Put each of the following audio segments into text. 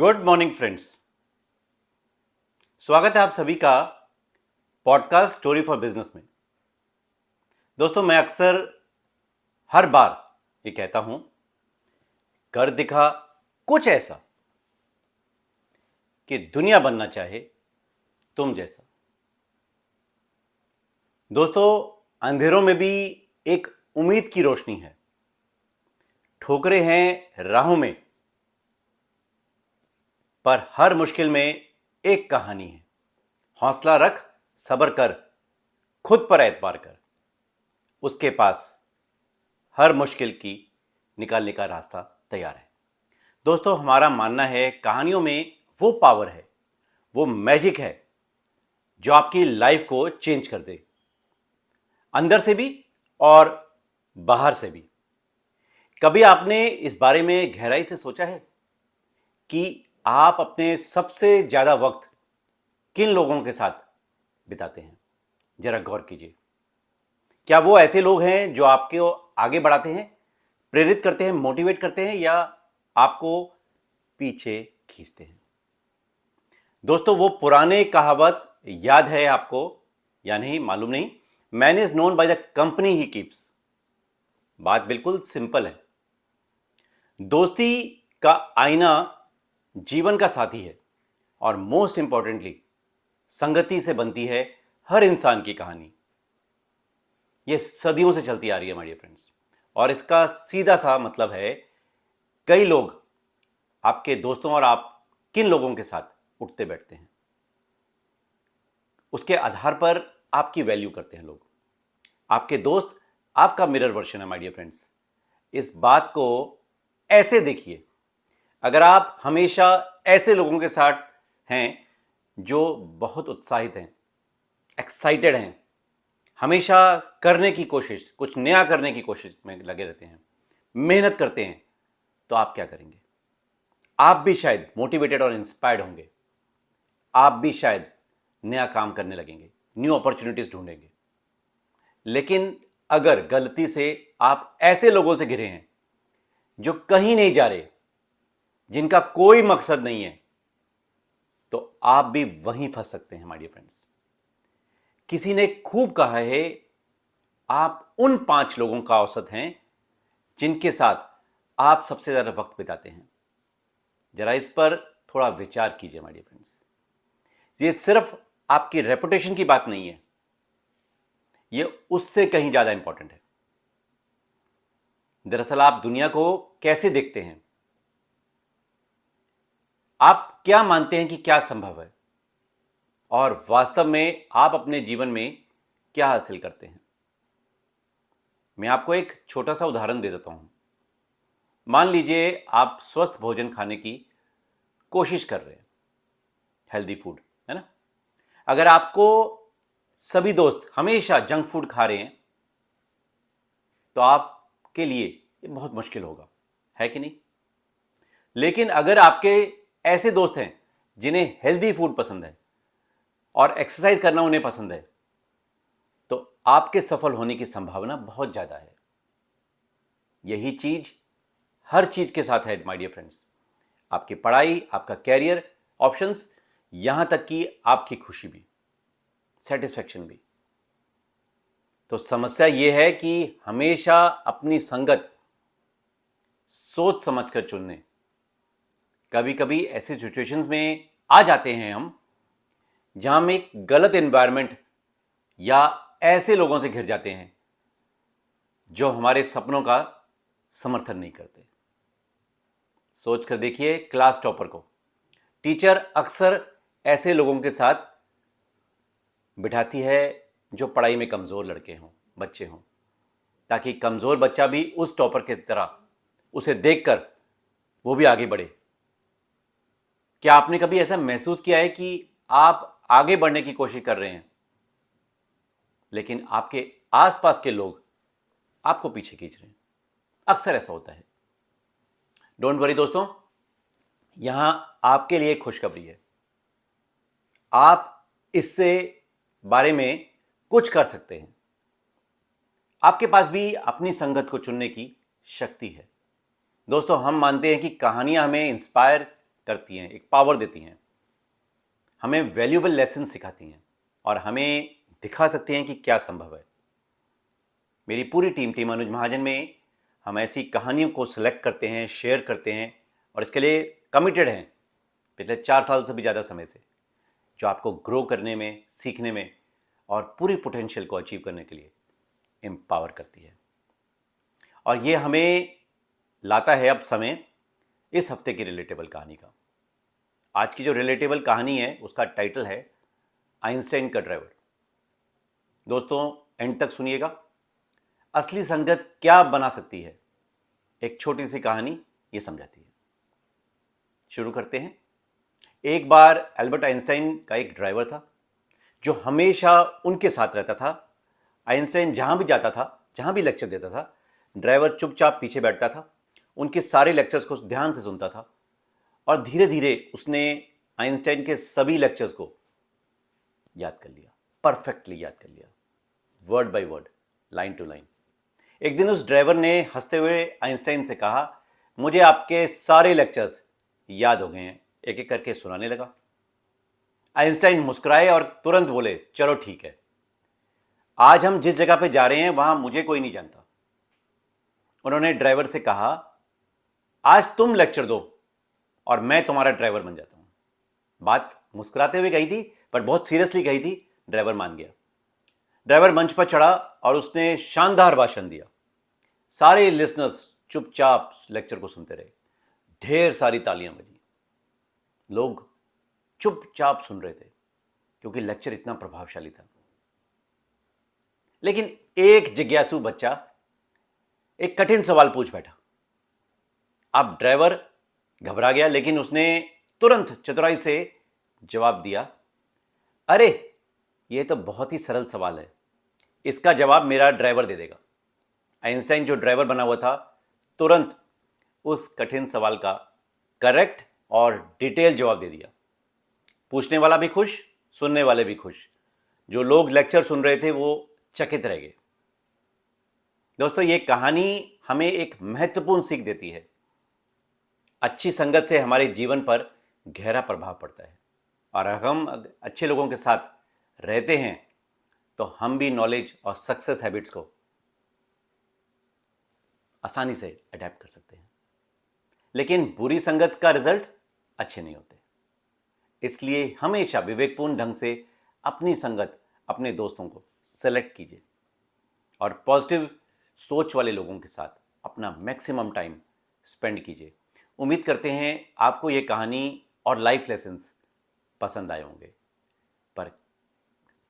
Good morning friends. स्वागत है आप सभी का पॉडकास्ट स्टोरी फॉर बिजनेस में। दोस्तों, मैं अक्सर हर बार ये कहता हूं, कर दिखा कुछ ऐसा कि दुनिया बनना चाहे तुम जैसा। दोस्तों, अंधेरों में भी एक उम्मीद की रोशनी है, ठोकरें हैं राहों में, पर हर मुश्किल में एक कहानी है। हौसला रख, सब्र कर, खुद पर एतबार कर, उसके पास हर मुश्किल की निकालने का रास्ता तैयार है। दोस्तों, हमारा मानना है कहानियों में वो पावर है, वो मैजिक है जो आपकी लाइफ को चेंज कर दे, अंदर से भी और बाहर से भी। कभी आपने इस बारे में गहराई से सोचा है कि आप अपने सबसे ज्यादा वक्त किन लोगों के साथ बिताते हैं? जरा गौर कीजिए। क्या वो ऐसे लोग हैं जो आपको आगे बढ़ाते हैं, प्रेरित करते हैं, मोटिवेट करते हैं, या आपको पीछे खींचते हैं? दोस्तों, वो पुराने कहावत याद है आपको या नहीं मालूम नहीं। Man is known by the company he keeps. बात बिल्कुल सिंपल है। दोस्ती का आईना जीवन का साथी है, और मोस्ट इंपॉर्टेंटली संगति से बनती है हर इंसान की कहानी। यह सदियों से चलती आ रही है माय डियर फ्रेंड्स, और इसका सीधा सा मतलब है कई लोग आपके दोस्तों और आप किन लोगों के साथ उठते बैठते हैं, उसके आधार पर आपकी वैल्यू करते हैं लोग। आपके दोस्त आपका मिरर वर्जन है माय डियर फ्रेंड्स। इस बात को ऐसे देखिए, अगर आप हमेशा ऐसे लोगों के साथ हैं जो बहुत उत्साहित हैं, एक्साइटेड हैं, हमेशा करने की कोशिश, कुछ नया करने की कोशिश में लगे रहते हैं, मेहनत करते हैं, तो आप क्या करेंगे? आप भी शायद मोटिवेटेड और इंस्पायर्ड होंगे। आप भी शायद नया काम करने लगेंगे, न्यू अपॉर्चुनिटीज ढूंढेंगे। लेकिन अगर गलती से आप ऐसे लोगों से घिरे हैं जो कहीं नहीं जा रहे, जिनका कोई मकसद नहीं है, तो आप भी वहीं फंस सकते हैं माय डियर फ्रेंड्स। किसी ने खूब कहा है, आप उन 5 लोगों का औसत हैं जिनके साथ आप सबसे ज्यादा वक्त बिताते हैं। जरा इस पर थोड़ा विचार कीजिए माय डियर फ्रेंड्स। ये सिर्फ आपकी रेपुटेशन की बात नहीं है, ये उससे कहीं ज्यादा इंपॉर्टेंट है। दरअसल आप दुनिया को कैसे देखते हैं, आप क्या मानते हैं कि क्या संभव है, और वास्तव में आप अपने जीवन में क्या हासिल करते हैं। मैं आपको एक छोटा सा उदाहरण दे देता हूं। मान लीजिए आप स्वस्थ भोजन खाने की कोशिश कर रहे हैं, हेल्दी फूड, है ना। अगर आपको सभी दोस्त हमेशा जंक फूड खा रहे हैं, तो आपके लिए ये बहुत मुश्किल होगा, है कि नहीं? लेकिन अगर आपके ऐसे दोस्त हैं जिन्हें हेल्दी फूड पसंद है और एक्सरसाइज करना उन्हें पसंद है, तो आपके सफल होने की संभावना बहुत ज्यादा है। यही चीज हर चीज के साथ है माय डियर फ्रेंड्स। आपकी पढ़ाई, आपका कैरियर ऑप्शंस, यहां तक कि आपकी खुशी भी, सेटिस्फैक्शन भी। तो समस्या यह है कि हमेशा अपनी संगत सोच समझकर चुनने। कभी कभी ऐसी सिचुएशंस में आ जाते हैं हम, जहां हम एक गलत एनवायरनमेंट या ऐसे लोगों से घिर जाते हैं जो हमारे सपनों का समर्थन नहीं करते। सोच कर देखिए, क्लास टॉपर को टीचर अक्सर ऐसे लोगों के साथ बिठाती है जो पढ़ाई में कमजोर लड़के हों, बच्चे हों, ताकि कमजोर बच्चा भी उस टॉपर की तरह उसे देखकर वो भी आगे बढ़े। क्या आपने कभी ऐसा महसूस किया है कि आप आगे बढ़ने की कोशिश कर रहे हैं, लेकिन आपके आसपास के लोग आपको पीछे खींच रहे हैं? अक्सर ऐसा होता है। डोंट वरी दोस्तों, यहां आपके लिए खुशखबरी है। आप इससे बारे में कुछ कर सकते हैं। आपके पास भी अपनी संगत को चुनने की शक्ति है। दोस्तों, हम मानते हैं कि कहानियां हमें इंस्पायर करती हैं, एक पावर देती हैं, हमें वैल्यूएबल लेसन सिखाती हैं और हमें दिखा सकती हैं कि क्या संभव है। मेरी पूरी टीम अनुज महाजन में हम ऐसी कहानियों को सिलेक्ट करते हैं, शेयर करते हैं और इसके लिए कमिटेड हैं पिछले 4 साल से भी ज़्यादा समय से, जो आपको ग्रो करने में, सीखने में और पूरी पोटेंशियल को अचीव करने के लिए एम्पावर करती है। और ये हमें लाता है अब समय इस हफ्ते की रिलेटेबल कहानी का। आज की जो रिलेटेबल कहानी है उसका टाइटल है आइंस्टाइन का ड्राइवर। दोस्तों एंड तक सुनिएगा, असली संगत क्या बना सकती है, एक छोटी सी कहानी ये समझाती है। शुरू करते हैं। एक बार एल्बर्ट आइंस्टाइन का एक ड्राइवर था जो हमेशा उनके साथ रहता था। आइंस्टाइन जहां भी जाता था, जहां भी लेक्चर देता था, ड्राइवर चुपचाप पीछे बैठता था, उनके सारे लेक्चर्स को ध्यान से सुनता था और धीरे धीरे उसने आइंस्टाइन के सभी लेक्चर्स को याद कर लिया, परफेक्टली याद कर लिया, word by word, line to line. एक दिन उस ड्राइवर ने हंसते हुए आइंस्टाइन से कहा, मुझे आपके सारे लेक्चर्स याद हो गए हैं। एक एक करके सुनाने लगा। आइंस्टाइन मुस्कुराए और तुरंत बोले, चलो ठीक है, आज हम जिस जगह पे जा रहे हैं वहां मुझे कोई नहीं जानता। उन्होंने ड्राइवर से कहा, आज तुम लेक्चर दो और मैं तुम्हारा ड्राइवर बन जाता हूं। बात मुस्कुराते हुए कही थी पर बहुत सीरियसली कही थी। ड्राइवर मान गया। ड्राइवर मंच पर चढ़ा और उसने शानदार भाषण दिया। सारे लिसनर्स चुपचाप लेक्चर को सुनते रहे। ढेर सारी तालियां बजी। लोग चुपचाप सुन रहे थे क्योंकि लेक्चर इतना प्रभावशाली था। लेकिन एक जिज्ञासु बच्चा एक कठिन सवाल पूछ बैठा। अब ड्राइवर घबरा गया, लेकिन उसने तुरंत चतुराई से जवाब दिया, अरे ये तो बहुत ही सरल सवाल है, इसका जवाब मेरा ड्राइवर दे देगा। आइंस्टाइन जो ड्राइवर बना हुआ था तुरंत उस कठिन सवाल का करेक्ट और डिटेल जवाब दे दिया। पूछने वाला भी खुश, सुनने वाले भी खुश। जो लोग लेक्चर सुन रहे थे वो चकित रह गए। दोस्तों ये कहानी हमें एक महत्वपूर्ण सीख देती है। अच्छी संगत से हमारे जीवन पर गहरा प्रभाव पड़ता है और अगर हम अच्छे लोगों के साथ रहते हैं तो हम भी नॉलेज और सक्सेस हैबिट्स को आसानी से अडेप्ट कर सकते हैं। लेकिन बुरी संगत का रिजल्ट अच्छे नहीं होते। इसलिए हमेशा विवेकपूर्ण ढंग से अपनी संगत, अपने दोस्तों को सेलेक्ट कीजिए और पॉजिटिव सोच वाले लोगों के साथ अपना मैक्सिमम टाइम स्पेंड कीजिए। उम्मीद करते हैं आपको ये कहानी और लाइफ लेसन्स पसंद आए होंगे। पर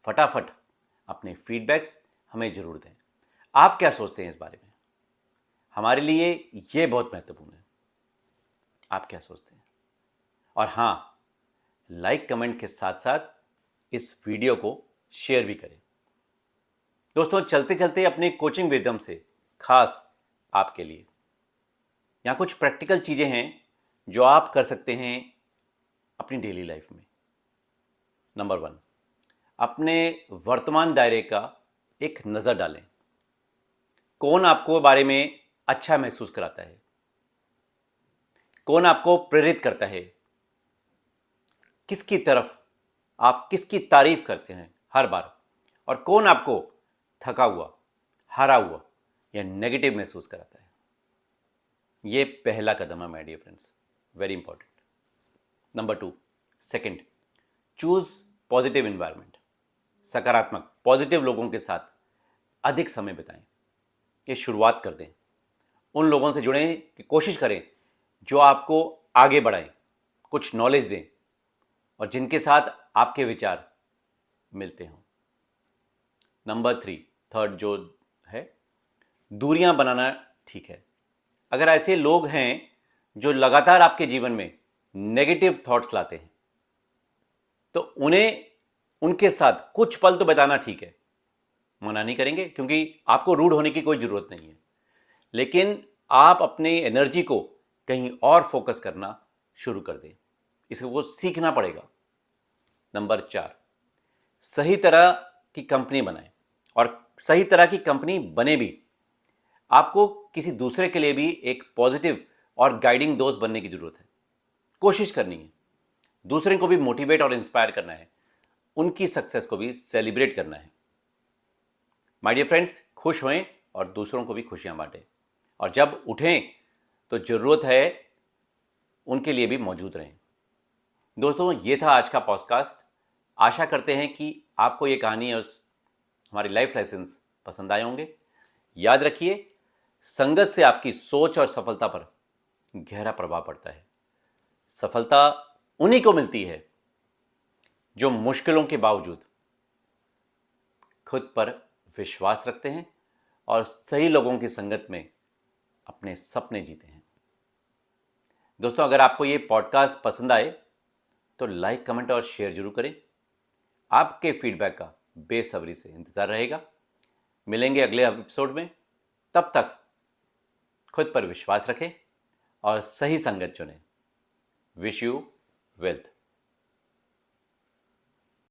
फटाफट अपने फीडबैक्स हमें ज़रूर दें। आप क्या सोचते हैं इस बारे में? हमारे लिए ये बहुत महत्वपूर्ण है। आप क्या सोचते हैं? और हाँ, लाइक कमेंट के साथ साथ इस वीडियो को शेयर भी करें। दोस्तों चलते चलते अपने कोचिंग विजडम से खास आपके लिए यहाँ कुछ प्रैक्टिकल चीज़ें हैं जो आप कर सकते हैं अपनी डेली लाइफ में। नंबर 1, अपने वर्तमान दायरे का एक नज़र डालें। कौन आपको बारे में अच्छा महसूस कराता है? कौन आपको प्रेरित करता है? किसकी तरफ आप किसकी तारीफ करते हैं हर बार? और कौन आपको थका हुआ, हारा हुआ या नेगेटिव महसूस कराता है? ये पहला कदम है my dear friends, very important. Number 2, second, choose positive environment. सकारात्मक पॉजिटिव लोगों के साथ अधिक समय बिताएं। ये शुरुआत कर दें। उन लोगों से जुड़ें कि कोशिश करें जो आपको आगे बढ़ाएं, कुछ नॉलेज दें और जिनके साथ आपके विचार मिलते हों। नंबर 3, थर्ड जो है, दूरियां बनाना ठीक है। अगर ऐसे लोग हैं जो लगातार आपके जीवन में नेगेटिव थॉट्स लाते हैं तो उनके साथ कुछ पल तो बिताना ठीक है, मना नहीं करेंगे क्योंकि आपको रूड होने की कोई ज़रूरत नहीं है। लेकिन आप अपनी एनर्जी को कहीं और फोकस करना शुरू कर दें। इसको सीखना पड़ेगा। नंबर 4, सही तरह की कंपनी बनाएं और सही तरह की कंपनी बने भी। आपको किसी दूसरे के लिए भी एक पॉजिटिव और गाइडिंग दोस्त बनने की ज़रूरत है। कोशिश करनी है, दूसरे को भी मोटिवेट और इंस्पायर करना है, उनकी सक्सेस को भी सेलिब्रेट करना है। माय डियर फ्रेंड्स, खुश होएं और दूसरों को भी खुशियां बांटें, और जब उठें तो ज़रूरत है उनके लिए भी मौजूद रहें। दोस्तों, ये था आज का पॉडकास्ट। आशा करते हैं कि आपको ये कहानी और हमारी लाइफ लेसन्स पसंद आए होंगे। याद रखिए, संगत से आपकी सोच और सफलता पर गहरा प्रभाव पड़ता है। सफलता उन्हीं को मिलती है जो मुश्किलों के बावजूद खुद पर विश्वास रखते हैं और सही लोगों की संगत में अपने सपने जीते हैं। दोस्तों, अगर आपको ये पॉडकास्ट पसंद आए तो लाइक, कमेंट और शेयर जरूर करें। आपके फीडबैक का बेसब्री से इंतज़ार रहेगा। मिलेंगे अगले एपिसोड में। तब तक खुद पर विश्वास रखें और सही संगत चुनें। Wish you wealth.